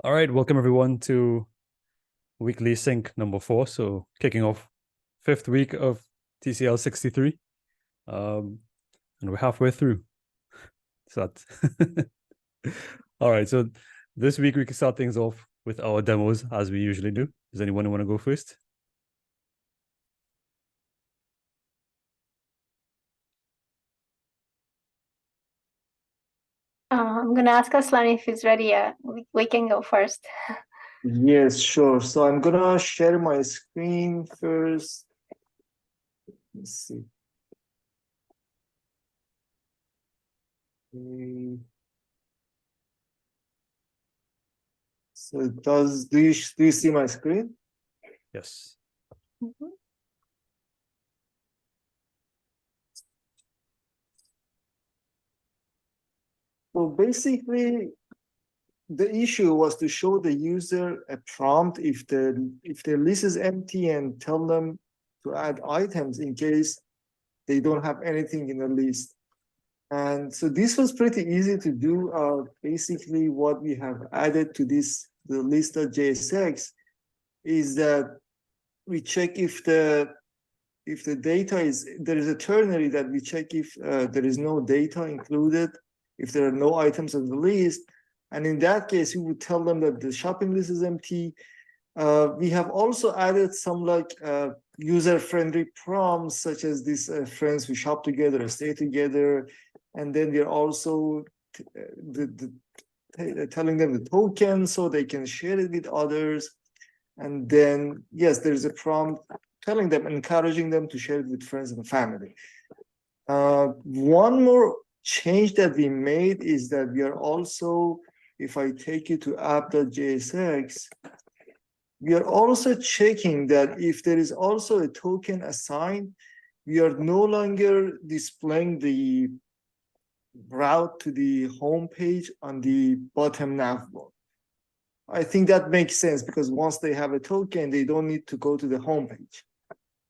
All right, welcome everyone to weekly sync number 4. So kicking off 5th week of TCL 63. And we're halfway through. So that all right, so this week we can start things off with our demos as we usually do. Does anyone want to go first? I'm going to ask Aslan if he's ready. We can go first. Yes, sure. So I'm gonna share my screen first. Let's see. Okay. So do you see my screen? Yes. Mhm. So basically, the issue was to show the user a prompt if the list is empty and tell them to add items in case they don't have anything in the list. And so this was pretty easy to do. Basically, what we have added to the list.jsx is that we check if the data there is a ternary that we check if there is no data included, if there are no items on the list. And in that case, we would tell them that the shopping list is empty. We have also added some user-friendly prompts, such as this friends who shop together, stay together. And then we're also telling them the token so they can share it with others. And then, yes, there's a prompt telling them, encouraging them to share it with friends and family. One more change that we made is that we are also, if I take you to app.jsx, we are also checking that if there is also a token assigned, we are no longer displaying the route to the home page on the bottom nav bar. I think that makes sense because once they have a token, they don't need to go to the home page.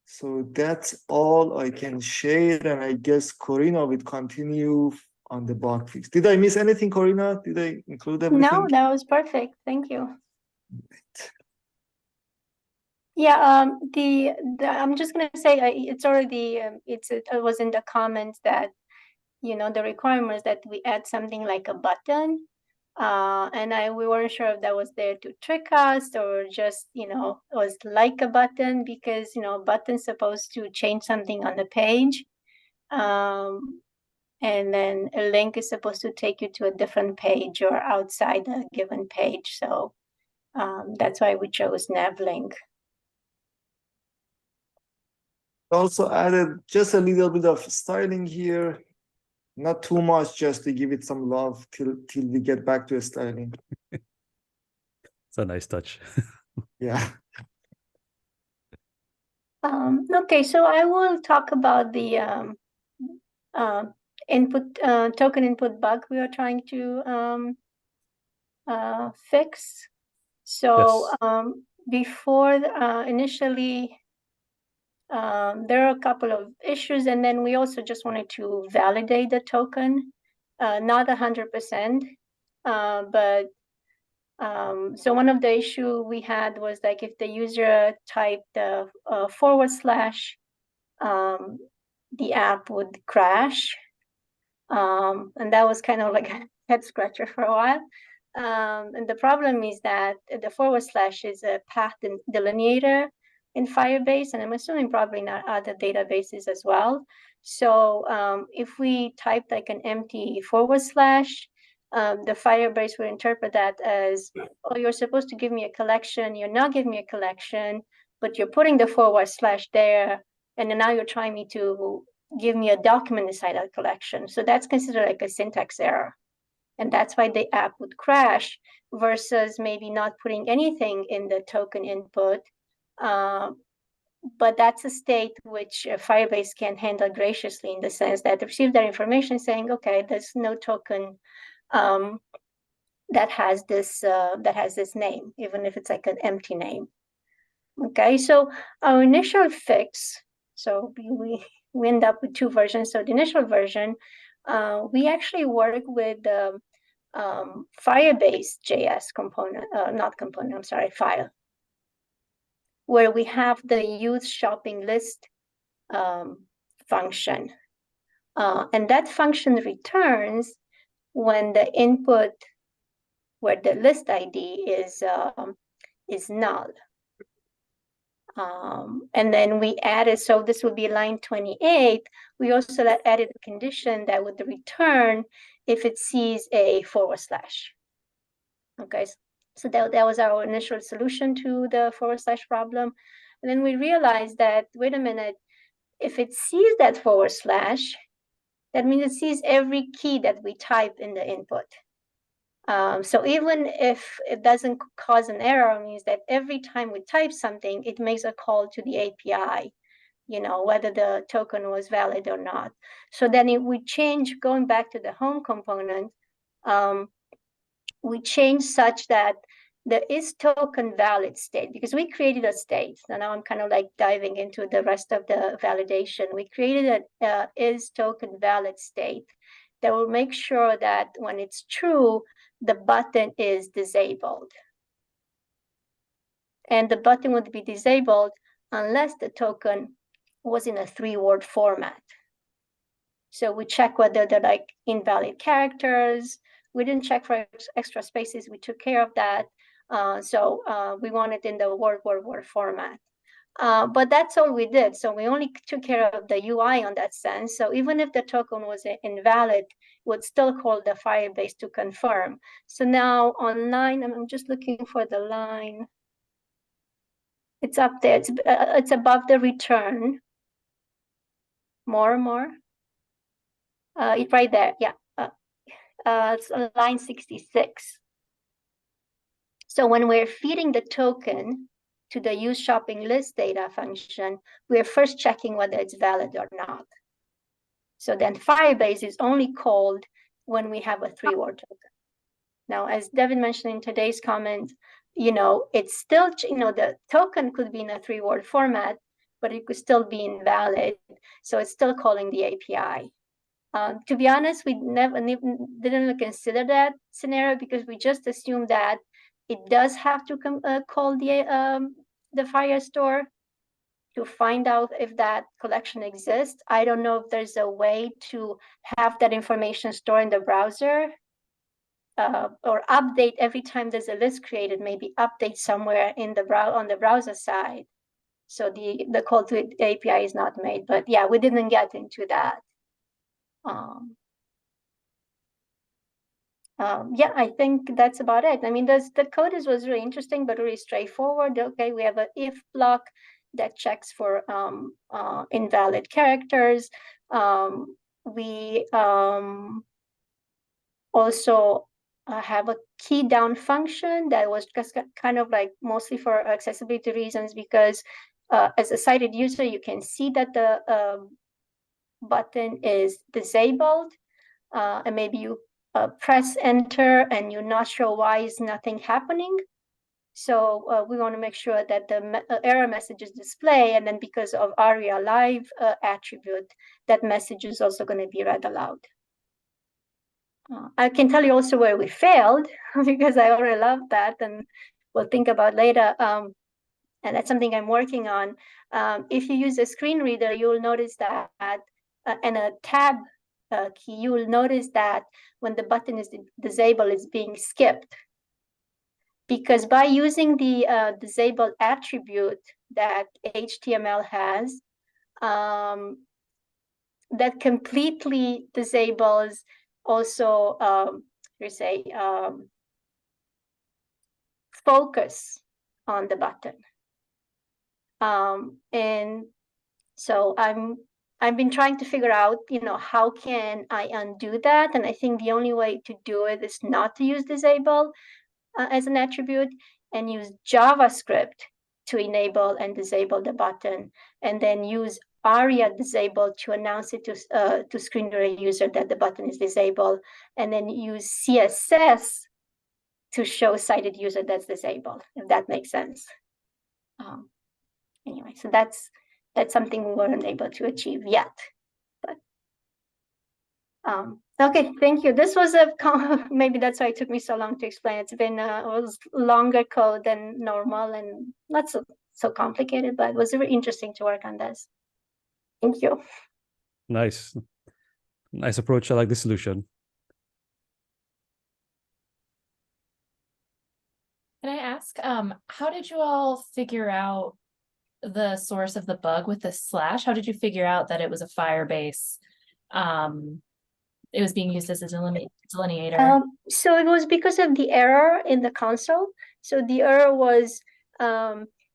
So that's all I can share, and I guess Corina will continue on the bug fix. Did I miss anything, Corina? Did I include everything? No, that was perfect. Thank you. Yeah, I'm just gonna say it's already it was in the comments that the requirements that we add something like a button, and we weren't sure if that was there to trick us or just was like a button because button's supposed to change something on the page, and then a link is supposed to take you to a different page or outside a given page. So that's why we chose nav link. Also added just a little bit of styling here, not too much, just to give it some love till we get back to styling. It's a nice touch. Yeah. Okay, so I will talk about the token input bug we are trying to fix. So Yes. before initially, there are a couple of issues, and then we also just wanted to validate the token, not 100%, but so one of the issue we had was like if the user typed the / the app would crash, and that was kind of like a head scratcher for a while. And the problem is that the / is a path delineator in Firebase, and I'm assuming probably not other databases as well. So if we type like an empty / the Firebase will interpret that as, oh, you're supposed to give me a collection, you're not giving me a collection, but you're putting the / there, and then now you're trying me to give me a document inside that collection. So that's considered like a syntax error. And that's why the app would crash versus maybe not putting anything in the token input. But that's a state which Firebase can handle graciously in the sense that it receives that information saying, okay, there's no token that has this name, even if it's like an empty name. Okay, so our initial fix, so we end up with two versions. So the initial version, we actually work with the Firebase JS component, not component, I'm sorry, file, where we have the use shopping list function. And that function returns when the input where the list ID is null. And then we added, so this would be line 28. We also added a condition that would return if it sees a /. Okay, so that was our initial solution to the / problem. And then we realized that, wait a minute, if it sees that /, that means it sees every key that we type in the input. So even if it doesn't cause an error, it means that every time we type something, it makes a call to the API, you know, whether the token was valid or not. So then if we change, going back to the home component, we change such that the is token valid state, because we created a state. So now I'm kind of like diving into the rest of the validation. We created a is token valid state that will make sure that when it's true, the button is disabled. And the button would be disabled unless the token was in a 3-word format. So we check whether they're like invalid characters. We didn't check for extra spaces. We took care of that. So we want it in the word format. But that's all we did. So we only took care of the UI on that sense. So even if the token was invalid, would still call the Firebase to confirm. So now on line, I'm just looking for the line. It's up there. It's above the return. More. It's right there. Yeah. It's on line 66. So when we're feeding the token to the use shopping list data function, we're first checking whether it's valid or not. So then Firebase is only called when we have a 3-word token. Now, as Devin mentioned in today's comment, you know, it's still, you know, the token could be in a 3-word format, but it could still be invalid. So it's still calling the API. To be honest, we didn't consider that scenario because we just assumed that it does have to call the Firestore to find out if that collection exists. I don't know if there's a way to have that information stored in the browser or update every time there's a list created, maybe update somewhere in the on the browser side. So the call to API is not made, but yeah, we didn't get into that. Yeah, I think that's about it. I mean, the code was really interesting, but really straightforward. Okay, we have an if block that checks for invalid characters. We also have a key down function that was just kind of like mostly for accessibility reasons, because as a sighted user, you can see that the button is disabled, and maybe you press enter and you're not sure why is nothing happening. So we want to make sure that the error message is displayed, and then because of ARIA live attribute, that message is also going to be read aloud. I can tell you also where we failed because I already love that, and we'll think about later. And that's something I'm working on. If you use a screen reader, you'll notice that, and a tab key, you will notice that when the button is disabled, it's being skipped. Because by using the disabled attribute that HTML has, that completely disables also, focus on the button. And so I've been trying to figure out, you know, how can I undo that? And I think the only way to do it is not to use disable as an attribute, and use JavaScript to enable and disable the button, and then use ARIA disable to announce it to screen reader user that the button is disabled, and then use CSS to show sighted user that's disabled, if that makes sense. Anyway, so that's something we weren't able to achieve yet. But Okay, thank you. This was maybe that's why it took me so long to explain. It's been it was longer code than normal and not so complicated, but it was very interesting to work on this. Thank you. Nice approach. I like the solution. Can I ask, how did you all figure out the source of the bug with the slash? How did you figure out that it was a Firebase? It was being used as a delineator. So it was because of the error in the console. So the error was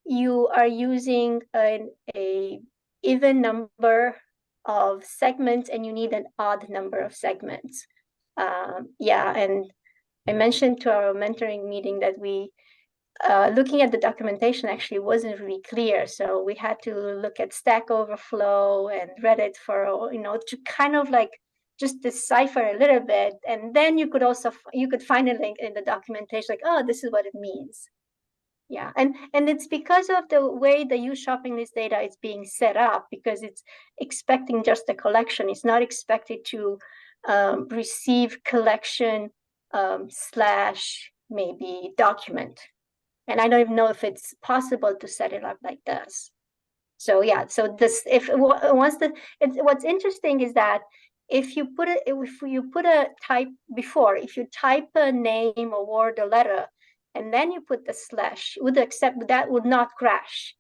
you are using a even number of segments and you need an odd number of segments. Yeah, and I mentioned to our mentoring meeting that we looking at the documentation actually wasn't really clear. So we had to look at Stack Overflow and Reddit for, to kind of like just decipher a little bit. And then you could find a link in the documentation like, oh, this is what it means. Yeah, and it's because of the way the use shopping list data is being set up, because it's expecting just a collection. It's not expected to receive collection slash maybe document. And I don't even know if it's possible to set it up like this. So yeah, so this what's interesting is that if you put a type before, if you type a name, a word, a letter, and then you put the slash, that would not crash.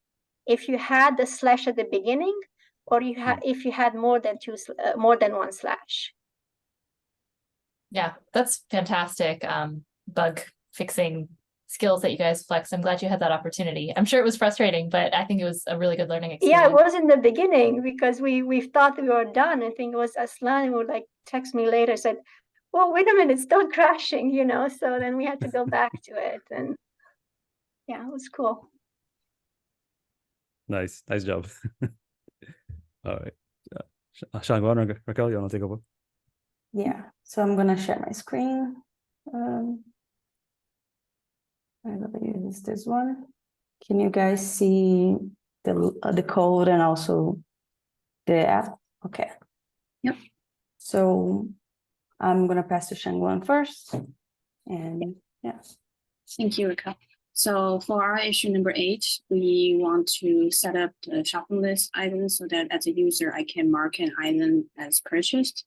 If you had the slash at the beginning, or if you had more than one slash. Yeah, that's fantastic. Bug fixing skills that you guys flex. I'm glad you had that opportunity. I'm sure it was frustrating, but I think it was a really good learning experience. Yeah, it was in the beginning because we thought we were done. I think it was Aslan who like text me later, said, well, wait a minute, it's still crashing, so then we had to go back to it, and yeah, it was cool. Nice job. All right, Shangwan or Raquel, you want to take over? Yeah, so I'm gonna share my screen. I believe it's this one. Can you guys see the code and also the app? Okay. Yep. So I'm gonna pass to Shangwan first, and yeah. Thank you, Raquel. So for our issue number 8, we want to set up the shopping list item so that as a user, I can mark an item as purchased.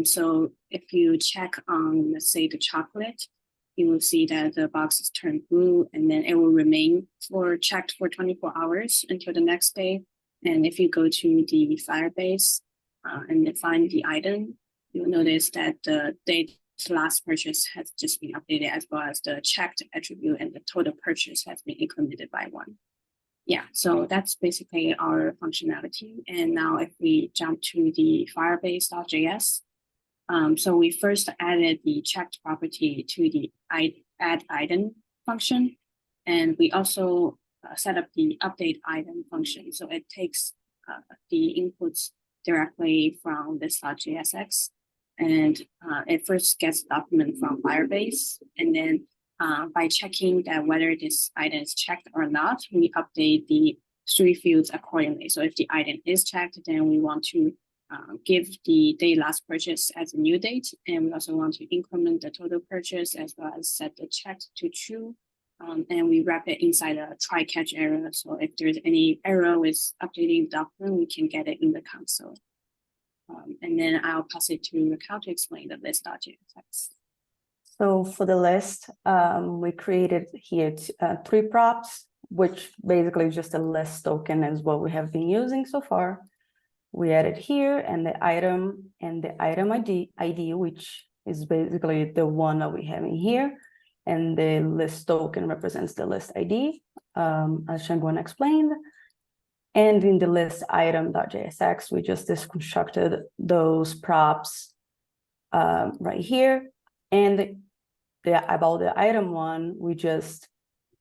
So if you check on, let's say, the chocolate, you will see that the box is turned blue, and then it will remain checked for 24 hours until the next day. And if you go to the Firebase and find the item, you'll notice that the date last purchase has just been updated, as well as the checked attribute and the total purchase has been incremented by 1. Yeah, so that's basically our functionality. And now if we jump to the Firebase.js, so we first added the checked property to the add item function, and we also set up the update item function. So it takes the inputs directly from this .jsx, and it first gets the document from Firebase, and then by checking that whether this item is checked or not, we update the 3 fields accordingly. So if the item is checked, then we want to give the day last purchase as a new date, and we also want to increment the total purchase as well as set the checked to true, and we wrap it inside a try-catch error. So if there's any error with updating the document, we can get it in the console. And then I'll pass it to Raquel to explain the list.js. So for the list, we created here 3 props, which basically is just a list token is what we have been using so far. We added here and the item ID, which is basically the one that we have in here. And the list token represents the list ID, as Shangwan explained. And in the list item.jsx, we just deconstructed those props right here. And about the item one, we just,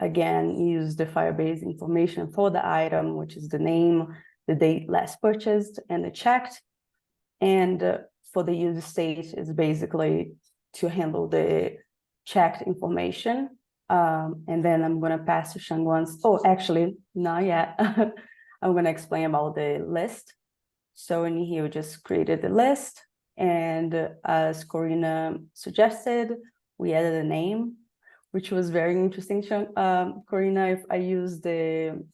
again, use the Firebase information for the item, which is the name, the date last purchased, and the checked. And for the user state is basically to handle the checked information. And then I'm going to pass to Shangwan's. Oh, actually, not yet. I'm going to explain about the list. So in here, we just created the list. And as Corina suggested, we added a name, which was very interesting. Corina, if I use the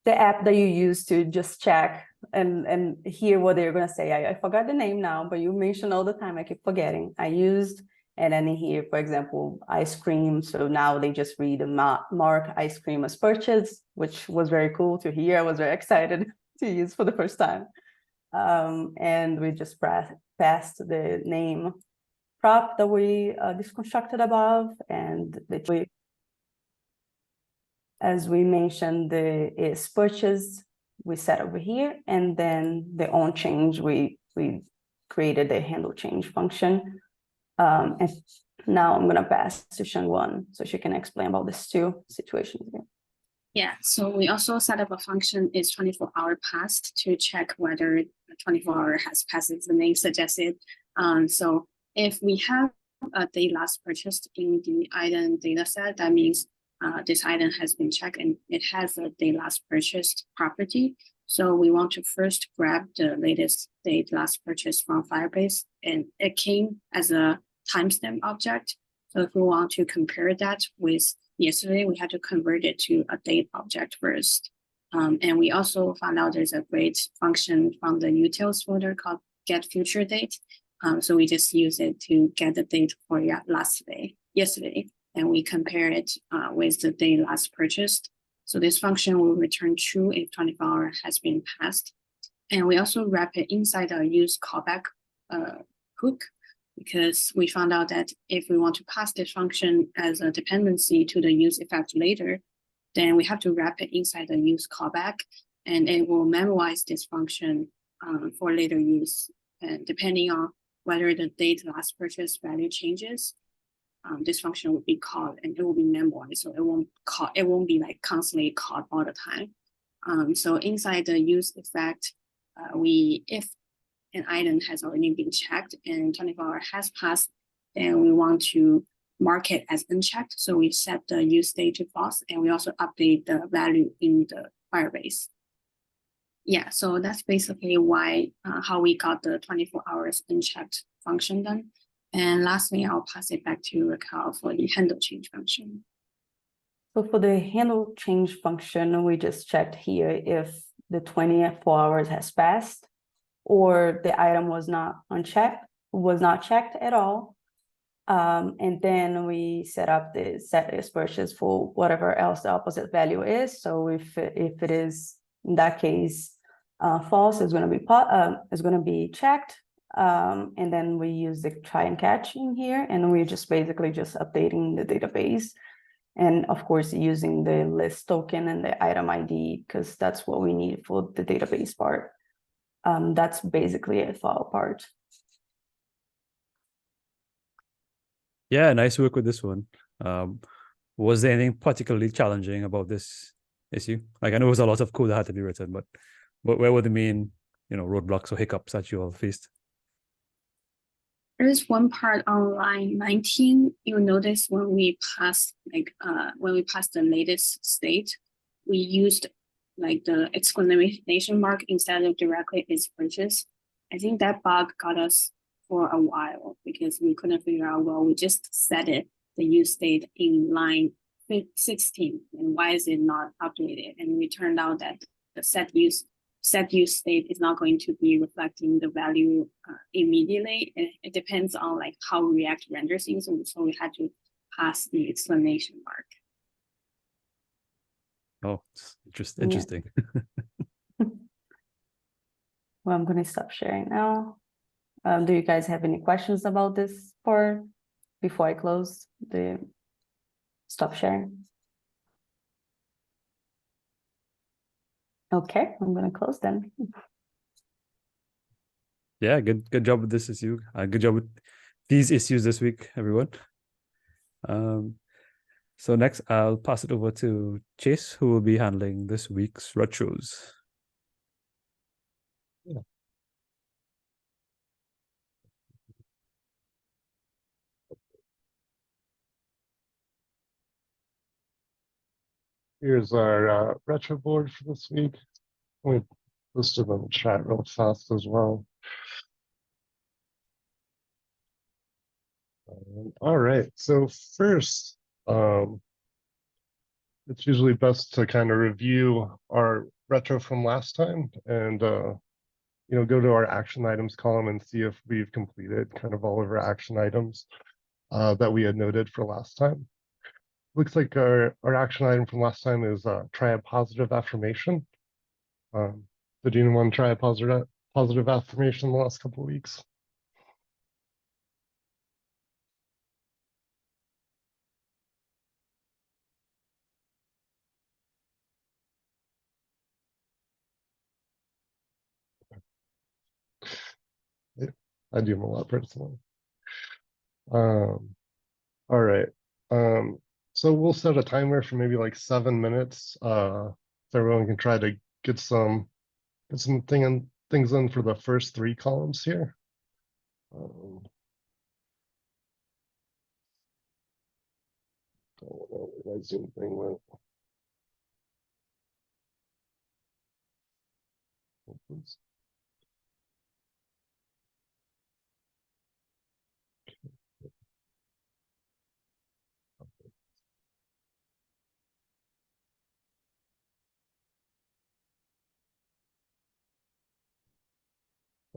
app that you use to just check and hear what they're gonna say. I forgot the name now, but you mentioned all the time, I keep forgetting. I used, and then here, for example, ice cream. So now they just read mark ice cream as purchased, which was very cool to hear. I was very excited to use for the first time. And we just passed the name prop that we constructed above, and as we mentioned, the is purchased, we set over here, and then the on change, we created the handle change function. And now I'm gonna pass to Shangwan so she can explain about these two situations here. Yeah, so we also set up a function is 24-hour past to check whether 24-hour has passed as the name suggested. So if we have a date last purchased in the item data set, that means this item has been checked and it has a date last purchased property. So we want to first grab the latest date last purchased from Firebase, and it came as a timestamp object. So if we want to compare that with yesterday, we had to convert it to a date object first. And we also found out there's a great function from the utils folder called get future date. So we just use it to get the date for yesterday, and we compare it with the date last purchased. So this function will return true if 24-hour has been passed. And we also wrap it inside our use callback hook, because we found out that if we want to pass this function as a dependency to the use effect later, then we have to wrap it inside the use callback, and it will memorize this function for later use. And depending on whether the date last purchase value changes, this function will be called and it will be memorized. So it won't be like constantly called all the time. So inside the use effect, if an item has already been checked and 24-hour has passed, then we want to mark it as unchecked. So we set the use state to false, and we also update the value in the Firebase. Yeah, so that's basically how we got the 24 hours unchecked function done. And lastly, I'll pass it back to Raquel for the handle change function. So for the handle change function, we just checked here if the 24 hours has passed, or the item was not checked at all. And then we set up the set is purchase for whatever else the opposite value is. So if it is in that case false, it's going to be checked. And then we use the try and catch in here, and we're just basically just updating the database. And of course, using the list token and the item ID, because that's what we need for the database part. That's basically it for our part. Yeah, nice work with this one. Was there anything particularly challenging about this issue? Like, I know it was a lot of code that had to be written, but where were the main, roadblocks or hiccups that you all faced? There is one part on line 19. You'll notice when we pass the latest state, we used like the exclamation mark instead of directly is purchase. I think that bug got us for a while because we couldn't figure out, well, we just set it, the use state in line 16, and why is it not updated? And we turned out that the set use state is not going to be reflecting the value immediately. It depends on like how React renders things, so we had to pass the exclamation mark. Oh, it's interesting. Well, I'm going to stop sharing now. Do you guys have any questions about this part before I close the stop sharing? Okay, I'm going to close then. Yeah, good job with this issue. Good job with these issues this week, everyone. So next, I'll pass it over to Chase, who will be handling this week's retros. Yeah. Here's our retro board for this week. We posted in the chat real fast as well. All right, so first, it's usually best to kind of review our retro from last time and go to our action items column and see if we've completed kind of all of our action items that we had noted for last time. Looks like our action item from last time is try a positive affirmation. Did anyone try a positive affirmation in the last couple of weeks? Yeah, I do them a lot personally. All right. So we'll set a timer for maybe like 7 minutes. So everyone can try to get some things in for the first 3 columns here. Don't know where my Zoom thing went. Oops.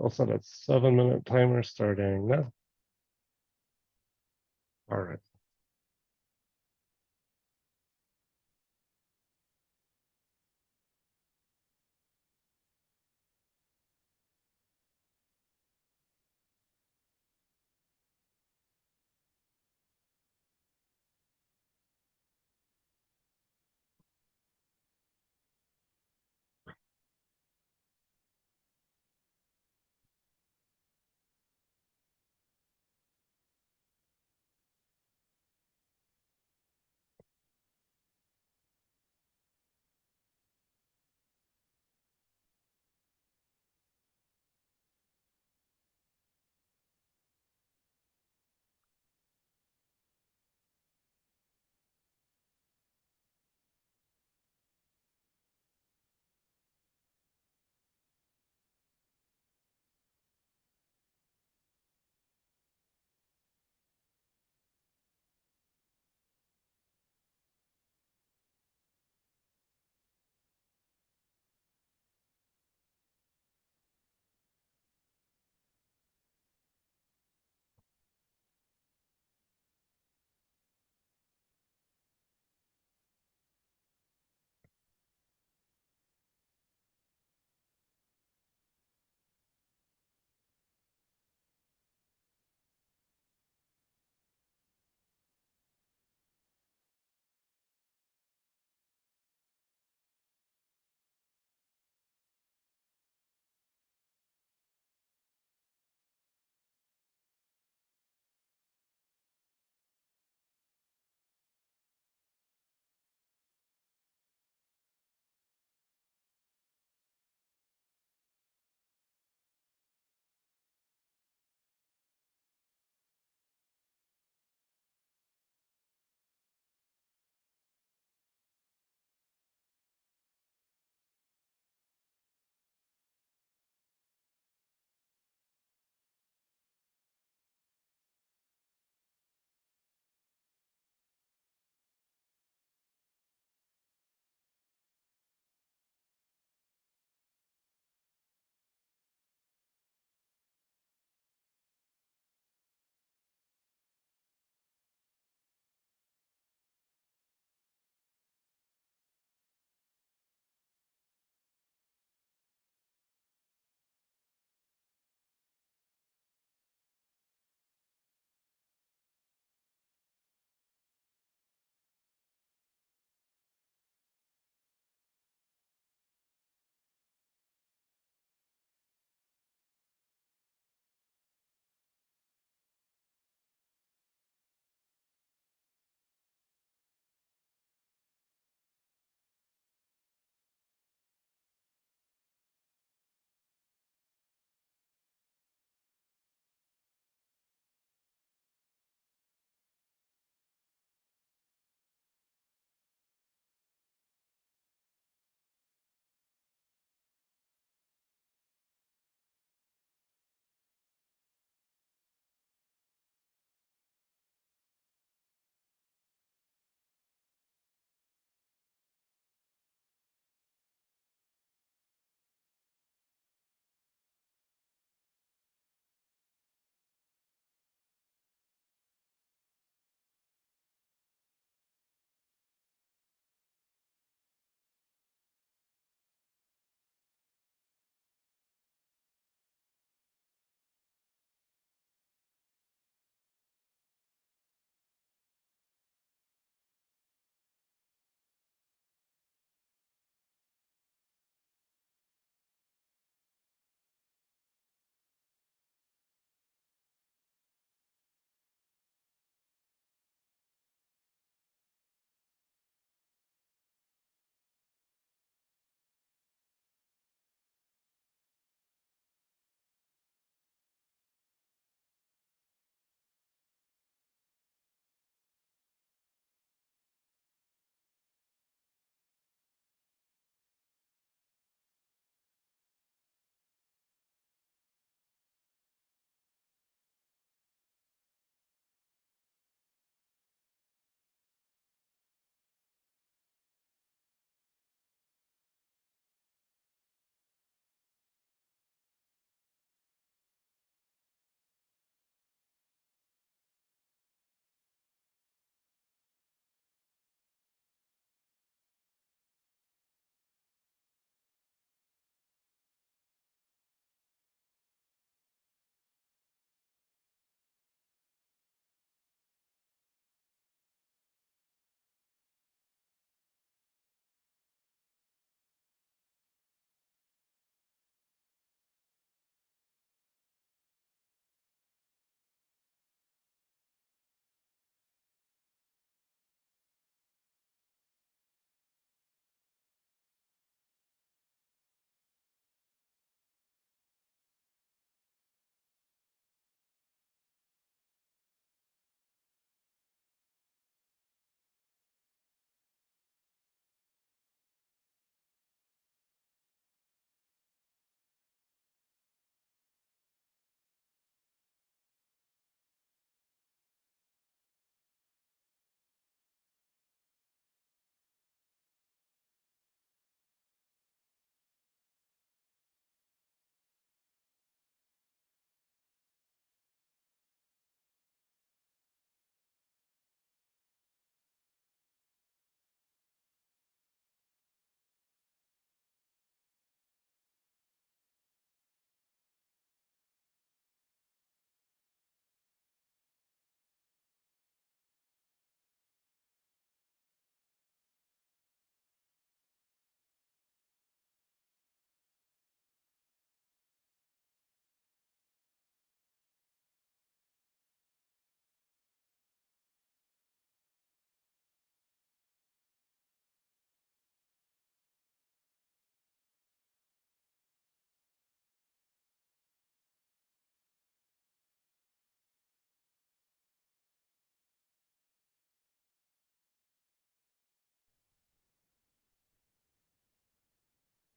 I'll set a 7-minute timer starting now. All right.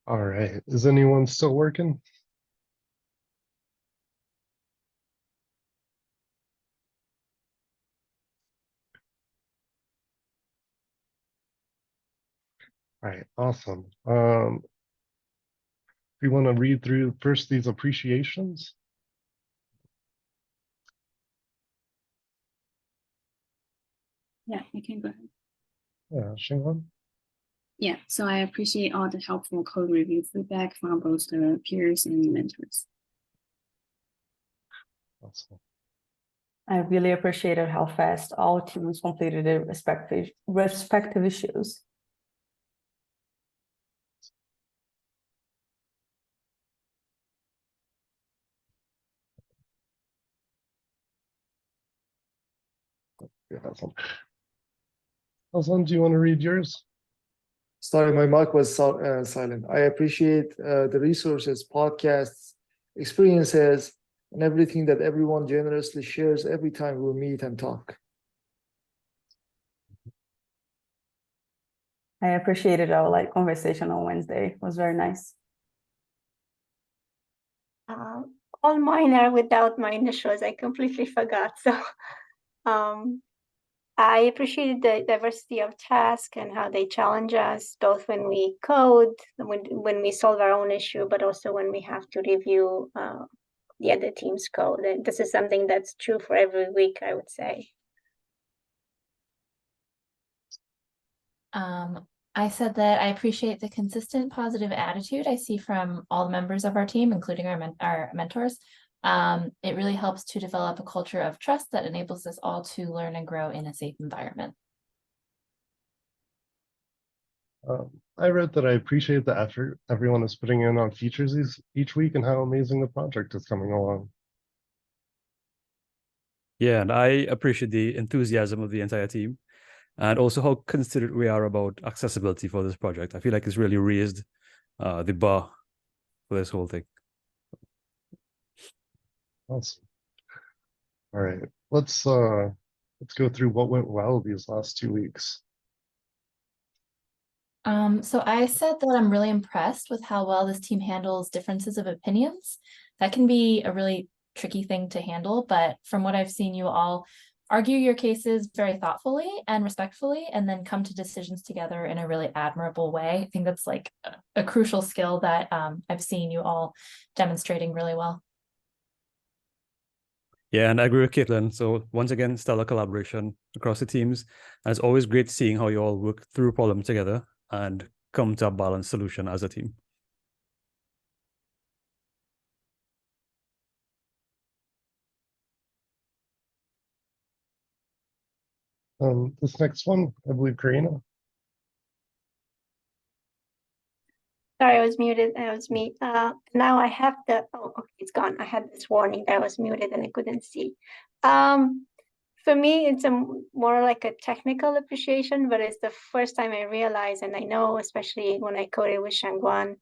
All right. Is anyone still working? All right, awesome. We want to read through first these appreciations. Yeah, you can go ahead. Yeah, Shingon. Yeah, so I appreciate all the helpful code review feedback from both the peers and mentors. Awesome. I really appreciated how fast all teams completed their respective issues. Yeah, awesome. Aslan, do you want to read yours? Sorry, my mic was silent. I appreciate the resources, podcasts, experiences, and everything that everyone generously shares every time we meet and talk. I appreciated our conversation on Wednesday. It was very nice. All mine are without my initials. I completely forgot. So I appreciated the diversity of tasks and how they challenge us, both when we code, when we solve our own issue, but also when we have to review the other team's code. And this is something that's true for every week, I would say. I said that I appreciate the consistent positive attitude I see from all the members of our team, including our mentors. It really helps to develop a culture of trust that enables us all to learn and grow in a safe environment. I wrote that I appreciate the effort everyone is putting in on features each week and how amazing the project is coming along. Yeah, and I appreciate the enthusiasm of the entire team and also how considerate we are about accessibility for this project. I feel like it's really raised the bar for this whole thing. Awesome. All right, let's go through what went well these last 2 weeks. So I said that I'm really impressed with how well this team handles differences of opinions. That can be a really tricky thing to handle, but from what I've seen, you all argue your cases very thoughtfully and respectfully, and then come to decisions together in a really admirable way. I think that's like a crucial skill that I've seen you all demonstrating really well. Yeah, and I agree with Caitlin. So once again, stellar collaboration across the teams. And it's always great seeing how you all work through problems together and come to a balanced solution as a team. This next one, I believe Karina. Sorry, I was muted. That was me. Now I have oh, okay, it's gone. I had this warning that I was muted and I couldn't see. For me, it's more like a technical appreciation, but it's the first time I realize, and I know, especially when I coded with Shangguan,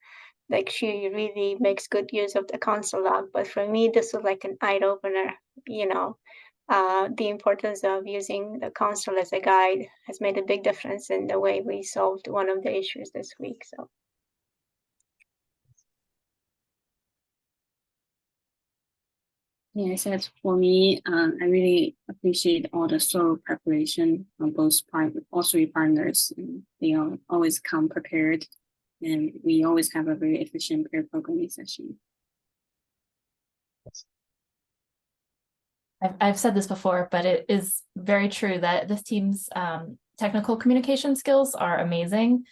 like she really makes good use of the console log. But for me, this was like an eye opener, the importance of using the console as a guide has made a big difference in the way we solved one of the issues this week. So. Yeah, I said for me, I really appreciate all the thorough preparation on both all three partners. And they always come prepared, and we always have a very efficient pair programming session. I've said this before, but it is very true that this team's technical communication skills are amazing.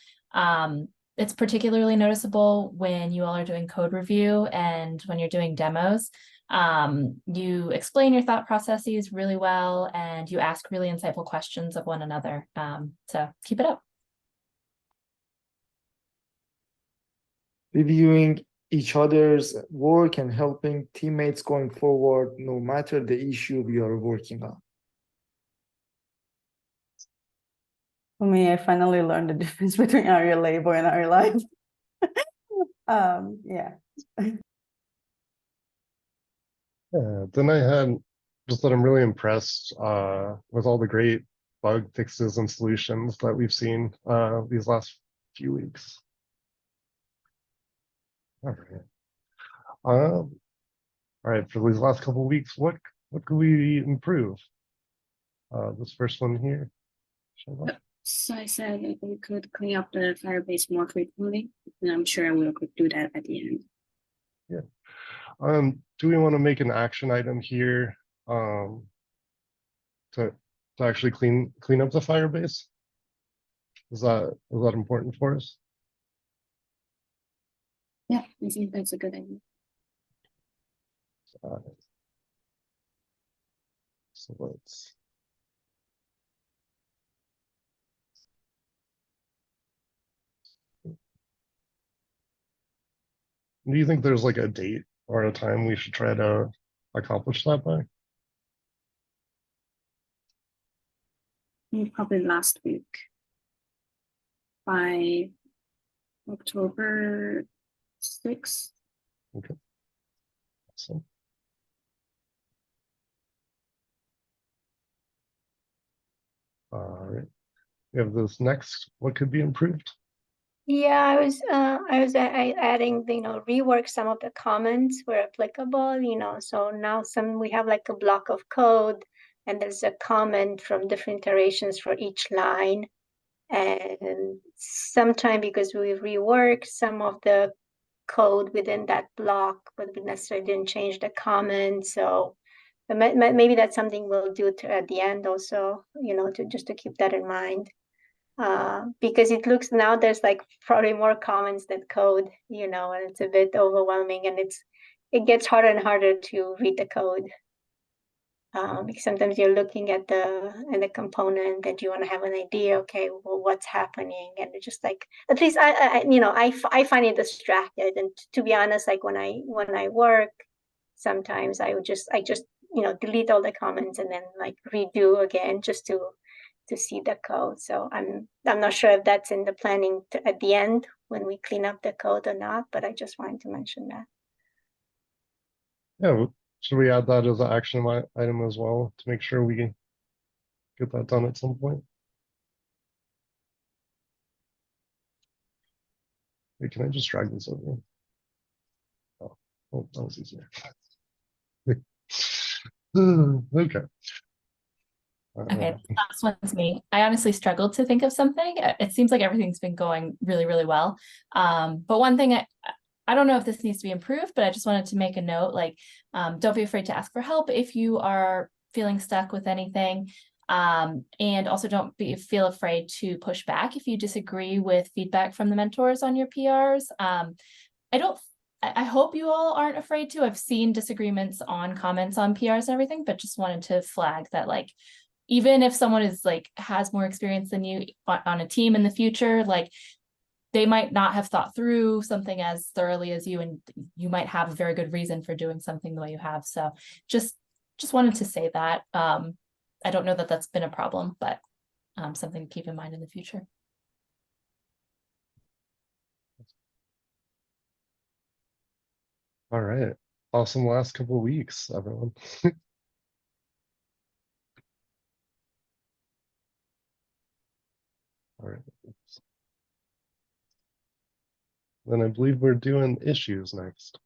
It's particularly noticeable when you all are doing code review and when you're doing demos. You explain your thought processes really well and you ask really insightful questions of one another. So keep it up. Reviewing each other's work and helping teammates going forward, no matter the issue we are working on. For me, I finally learned the difference between area label and area life. Yeah. Yeah, then I had just that I'm really impressed with all the great bug fixes and solutions that we've seen these last few weeks. All right. All right, for these last couple of weeks, what could we improve? This first one here. So I said that we could clean up the Firebase more frequently, and I'm sure we'll do that at the end. Yeah. Do we want to make an action item here to actually clean up the Firebase? Is that important for us? Yeah, I think that's a good idea. So let's. Do you think there's like a date or a time we should try to accomplish that by? Probably last week by October 6th. Okay. Awesome. All right. We have this next. What could be improved? Yeah, I was adding, rework some of the comments where applicable, so now we have like a block of code and there's a comment from different iterations for each line. And sometime because we rework some of the code within that block, but we necessarily didn't change the comment. So maybe that's something we'll do at the end also, to keep that in mind. Because it looks now there's like probably more comments than code, and it's a bit overwhelming, and it gets harder and harder to read the code. Because sometimes you're looking at the component and you want to have an idea, okay, well, what's happening, and it's just like, at least I find it distracted, and to be honest, like when I work, sometimes I just delete all the comments and then like redo again just to see the code. So I'm not sure if that's in the planning at the end when we clean up the code or not, but I just wanted to mention that. Yeah, should we add that as an action item as well to make sure we get that done at some point? Wait, can I just drag this over? Oh, that was easier. Okay. Okay, last one's me. I honestly struggled to think of something. It seems like everything's been going really, really well. But one thing I don't know if this needs to be improved, but I just wanted to make a note, like, don't be afraid to ask for help if you are feeling stuck with anything. And also don't feel afraid to push back if you disagree with feedback from the mentors on your PRs. I hope you all aren't afraid to. I've seen disagreements on comments on PRs and everything, but just wanted to flag that, like, even if someone is like has more experience than you on a team in the future, like they might not have thought through something as thoroughly as you, and you might have a very good reason for doing something the way you have. So just wanted to say that. I don't know that that's been a problem, but something to keep in mind in the future. All right. Awesome last couple of weeks, everyone. All right. Then I believe we're doing issues next.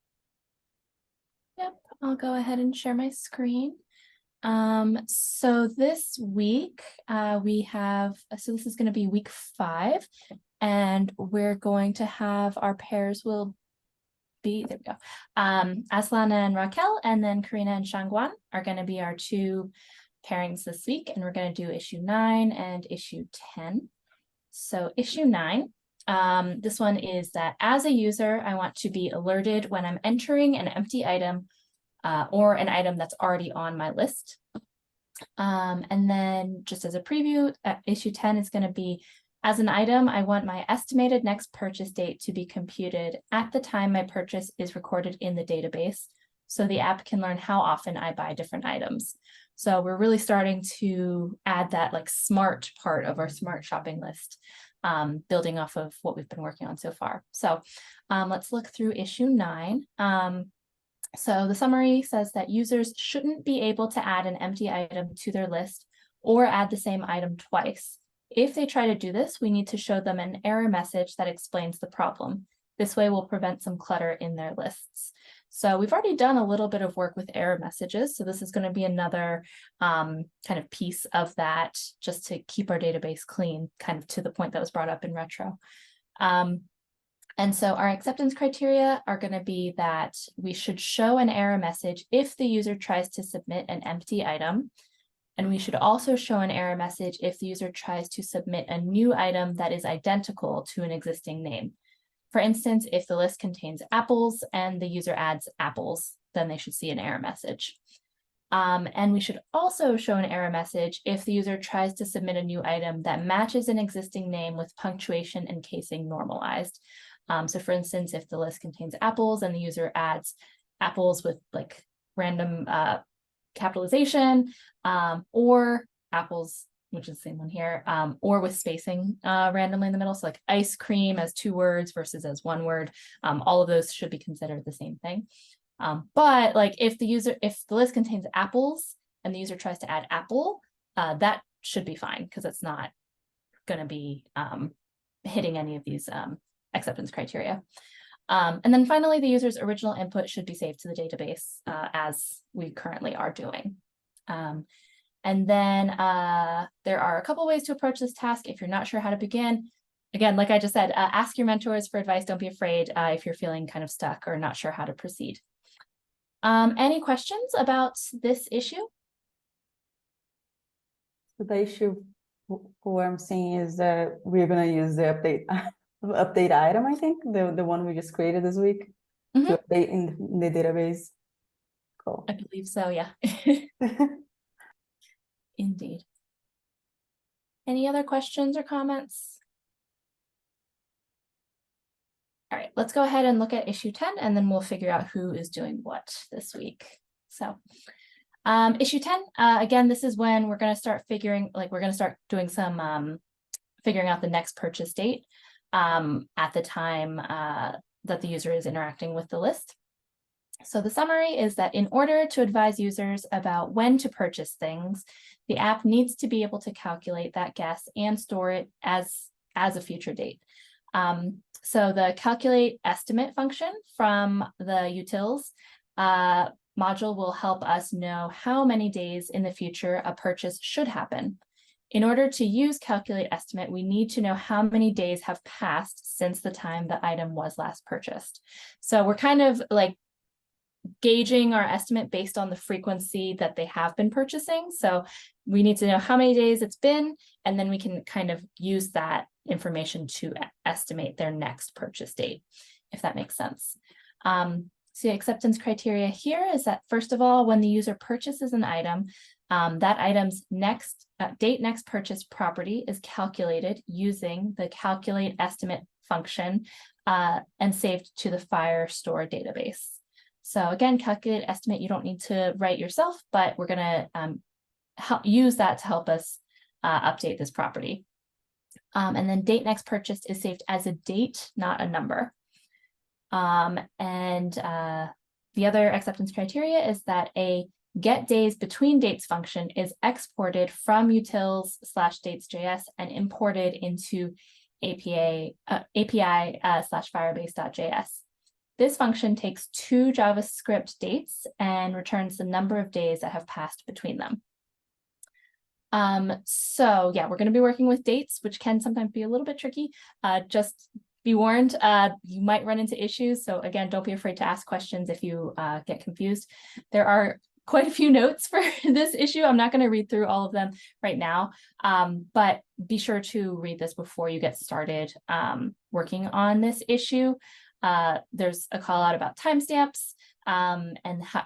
Yep, I'll go ahead and share my screen. So this week we have, so this is going to be week 5, and we're going to have our pairs will be, there we go. Aslan and Raquel, and then Karina and Shangguan are going to be our 2 pairings this week, and we're going to do issue 9 and issue 10. So issue 9, this one is that as a user, I want to be alerted when I'm entering an empty item or an item that's already on my list. And then just as a preview, issue 10 is going to be, as an item, I want my estimated next purchase date to be computed at the time my purchase is recorded in the database, so the app can learn how often I buy different items. So we're really starting to add that like smart part of our smart shopping list, building off of what we've been working on so far. So let's look through issue 9. So the summary says that users shouldn't be able to add an empty item to their list or add the same item twice. If they try to do this, we need to show them an error message that explains the problem. This way we'll prevent some clutter in their lists. So we've already done a little bit of work with error messages. So this is going to be another kind of piece of that, just to keep our database clean, kind of to the point that was brought up in retro. And so our acceptance criteria are going to be that we should show an error message if the user tries to submit an empty item. And we should also show an error message if the user tries to submit a new item that is identical to an existing name. For instance, if the list contains apples and the user adds apples, then they should see an error message. And we should also show an error message if the user tries to submit a new item that matches an existing name with punctuation and casing normalized. So for instance, if the list contains apples and the user adds apples with like random capitalization, or apples, which is the same one here, or with spacing randomly in the middle. So like ice cream as 2 words versus as 1 word. All of those should be considered the same thing. But like if the list contains apples and the user tries to add apple, that should be fine because it's not going to be hitting any of these acceptance criteria. And then finally, the user's original input should be saved to the database as we currently are doing. And then there are a couple ways to approach this task if you're not sure how to begin. Again, like I just said, ask your mentors for advice. Don't be afraid if you're feeling kind of stuck or not sure how to proceed. Any questions about this issue? So the issue, what I'm seeing is that we're going to use the update item, I think, the one we just created this week, to update in the database. Cool. I believe so, yeah. Indeed. Any other questions or comments? All right, let's go ahead and look at issue 10, and then we'll figure out who is doing what this week. So issue 10, again, this is when we're going to start doing some figuring out the next purchase date at the time that the user is interacting with the list. So the summary is that in order to advise users about when to purchase things, the app needs to be able to calculate that guess and store it as a future date. So the calculate estimate function from the utils module will help us know how many days in the future a purchase should happen. In order to use calculate estimate, we need to know how many days have passed since the time the item was last purchased. So we're kind of like gauging our estimate based on the frequency that they have been purchasing. So we need to know how many days it's been, and then we can kind of use that information to estimate their next purchase date, if that makes sense. So the acceptance criteria here is that, first of all, when the user purchases an item, that item's date next purchase property is calculated using the calculate estimate function and saved to the Firestore database. So again, calculate estimate, you don't need to write yourself, but we're going to use that to help us update this property. And then date next purchased is saved as a date, not a number. And the other acceptance criteria is that a get days between dates function is exported from utils/dates.js and imported into API /firebase.js. This function takes 2 JavaScript dates and returns the number of days that have passed between them. So yeah, we're going to be working with dates, which can sometimes be a little bit tricky. Just be warned, you might run into issues. So again, don't be afraid to ask questions if you get confused. There are quite a few notes for this issue. I'm not going to read through all of them right now, but be sure to read this before you get started working on this issue. There's a call out about timestamps and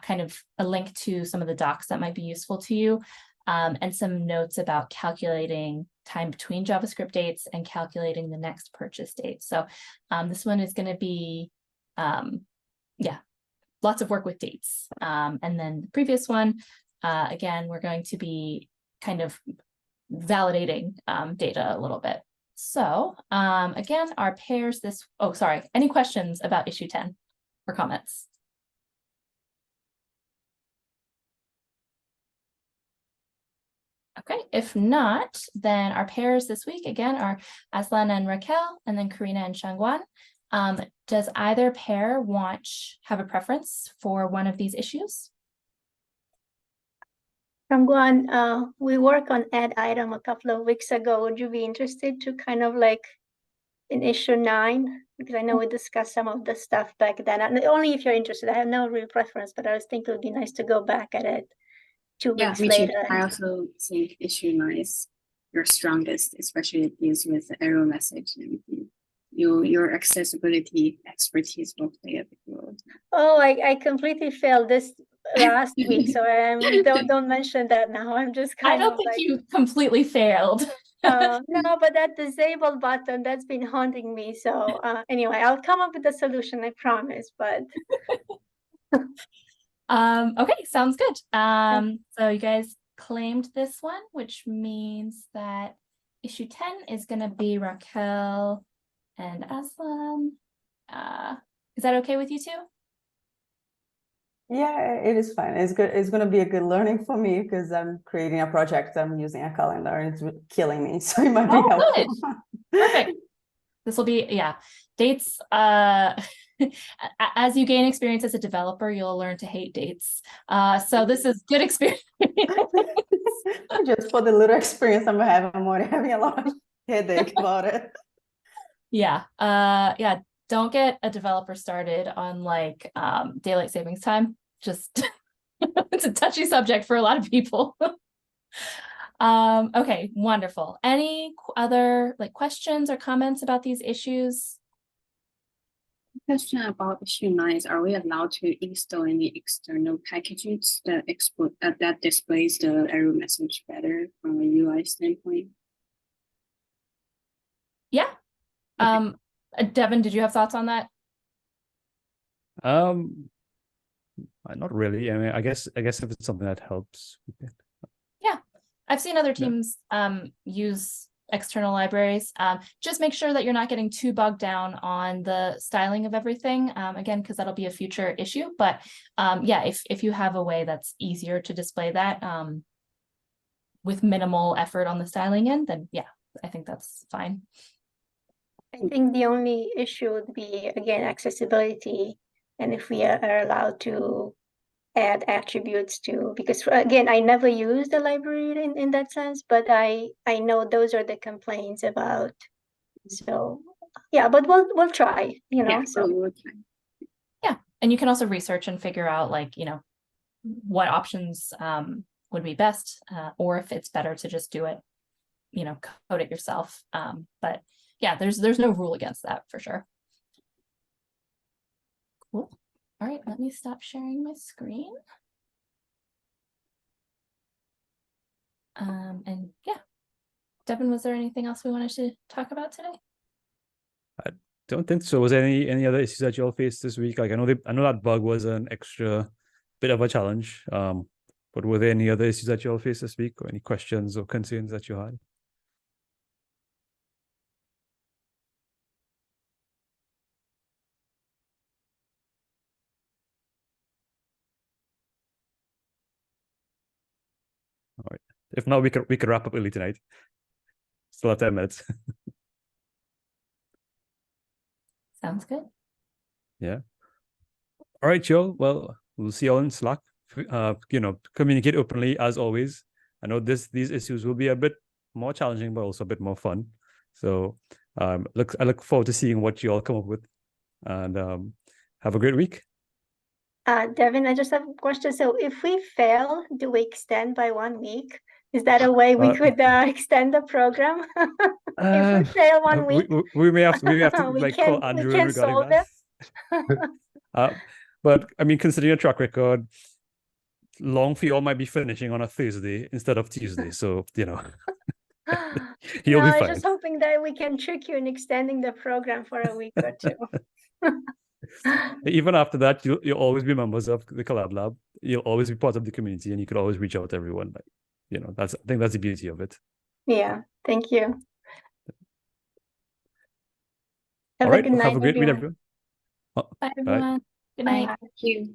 kind of a link to some of the docs that might be useful to you, and some notes about calculating time between JavaScript dates and calculating the next purchase date. So this one is going to be, lots of work with dates. And then the previous one, again, we're going to be kind of validating data a little bit. So again, our pairs this, oh, sorry, any questions about issue 10 or comments? Okay, if not, then our pairs this week, again, are Aslan and Raquel, and then Karina and Shangwan. Does either pair have a preference for one of these issues? Kangguan, we worked on add item a couple of weeks ago. Would you be interested to kind of like in issue 9? Because I know we discussed some of the stuff back then. And only if you're interested. I have no real preference, but I was thinking it would be nice to go back at it 2 Yeah, weeks me too. later. I also think issue 9 is your strongest, especially it deals with the error message and everything. Your accessibility expertise will play a big role. Oh, I completely failed this last week, so don't mention that now. I'm just I kind don't of think like you completely failed. no, but that disable button that's been haunting me. So anyway, I'll come up with a solution, I promise. But Okay, sounds good. So you guys claimed this one, which means that issue 10 is gonna be Raquel and Aslam. Is that okay with you two? Yeah, it is fine. It's good. It's going to be a good learning for me because I'm creating a project. I'm using a calendar and it's killing me. So it might be Oh, helpful. good. Perfect. This will be, yeah, dates. As you gain experience as a developer, you'll learn to hate dates. So this is good experience. Just for the little experience I'm having, I'm already having a lot of headache about it. Yeah. Yeah. Don't get a developer started on like daylight savings time. Just it's a touchy subject for a lot of people. Okay, wonderful. Any other like questions or comments about these issues? Question about issue 9 is, are we allowed to install any external packages that that displays the error message better from a UI standpoint? Yeah. Devin, did you have thoughts on that? Not really. I mean, I guess if it's something that helps. Yeah, I've seen other Yeah. teams use external libraries. Just make sure that you're not getting too bogged down on the styling of everything. Again, because that'll be a future issue. But yeah, if you have a way that's easier to display that with minimal effort on the styling end, then yeah, I think that's fine. I think the only issue would be again accessibility, and if we are allowed to add attributes to, because again, I never use the library in that sense, but I know those are the complaints about. So yeah, but we'll try, you know. Yeah, So we'll try. Yeah, and you can also research and figure out like, you know, what options would be best, or if it's better to just do it, you know, code it yourself. But yeah, there's no rule against that for sure. Cool. All right, let me stop sharing my screen. And yeah, Devin, was there anything else we wanted to talk about today? I don't think so. Was there any other issues that you all faced this week? Like I know that bug was an extra bit of a challenge. But were there any other issues that you all faced this week, or any questions or concerns that you had? All right. If not, we could wrap up early tonight. Still have 10 minutes. Sounds good. Yeah. All right, Joe. Well, we'll see you all in Slack. You know, communicate openly as always. I know these issues will be a bit more challenging, but also a bit more fun. So I look forward to seeing what you all come up with. And have a great week. Devin, I just have a question. So if we fail, do we extend by 1 week? Is that a way we could extend the program? If we fail 1 week, we may have to we like can call Andrew solve regarding that. But I mean, considering your track record, long for you all might be finishing on a Thursday instead of Tuesday. So you know, you'll be I was fine. just hoping that we can trick you in extending the program for a week or two. Even after that, you'll always be members of the Collab Lab. You'll always be part of the community, and you could always reach out to everyone. Like, you know, I think that's the beauty of it. Yeah, thank you. All right, have a great week, everyone. Bye, everyone. Good night. Bye. Thank you.